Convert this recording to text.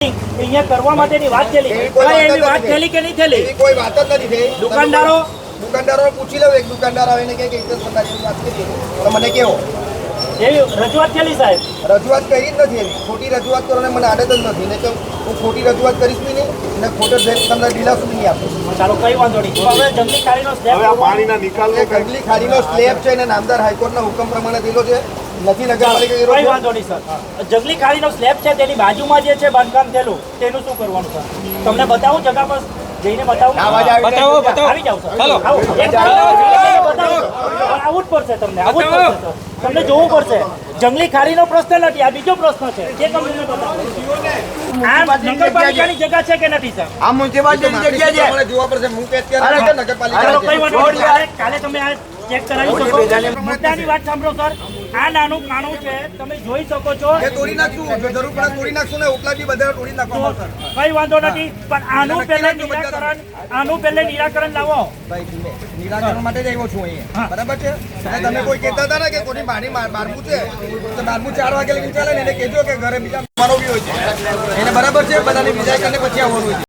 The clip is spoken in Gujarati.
અહીંયા કરવા માટેની વાત થયેલી એવી વાત થયેલી કે નહીં થયેલી? કોઈ વાત જ નથી થઈ. દુકાનદારો પૂછી લો, એક દુકાનદાર આવીને કહે કે 147 વાત કરી તો મને કેવો એવી રજૂઆત થયેલી સાહેબ? રજૂઆત કરી જ નથી. એવી ખોટી રજૂઆત કરવાની મને આદત જ નથી ને કે હું ખોટી રજૂઆત કરીશ બી નહીં અને ખોટો તમને દિલાસો બી નહીં આપું. ચાલો કઈ વાંધો નહીં. હવે જંગલી ખાડીનો સ્લેબ પાણીના નિકાલનો જંગલી ખાડીનો સ્લેબ છે અને નામદાર હાઈકોર્ટના હુકમ પ્રમાણે થયેલો છે. નથી નગરપાલિકા કઈ વાંધો નહીં સર. જંગલી ખાડીનો સ્લેબ છે તેની બાજુમાં જે છે બાંધકામ થયેલું તેનું શું કરવાનું સર? તમને બતાવું જગા પર જઈને બતાવું? આવી જાવ સર. આવું જ પડશે તમને. આવું જ પડશે સર. તમને જોવું પડશે. જંગલી ખાડીનો પ્રશ્ન નથી, આ બીજો પ્રશ્ન છે. તે તમને બતાવો. આ નગરપાલિકાની જગ્યા છે કે નથી સર? આ મ્યુનિસિપાલિટીની જગ્યા છે. મને જોવા પડશે. હું કે અત્યારે નગરપાલિકા કઈ વાંધો નહીં. કાલે તમે આ ચેક કરાવી શકો. મુદ્દાની વાત સાંભળો સર. આ નાનું કાણું છે, તમે જોઈ શકો છો. એ તોડી નાખશું, જો જરૂર પડે તોડી નાખશું ને ઉપલા બી બધા તોડી નાખવામાં આવશે. કઈ વાંધો નથી, પણ આનું પહેલે નિરાકરણ લાવો. ભાઈ નિરાકરણ માટે જ આવ્યો છું અહીંયા. બરાબર છે? અને તમે કોઈ કહેતા હતા ને કે કોની મારી બારમું છે તો બારમું 4 વાગે લગીને ચાલે ને એને કહેજો કે ઘરે બીજા મારો બી હોય છે એને. બરાબર છે? બધાને વિદાય કરીને પછી આવવાનું હોય છે.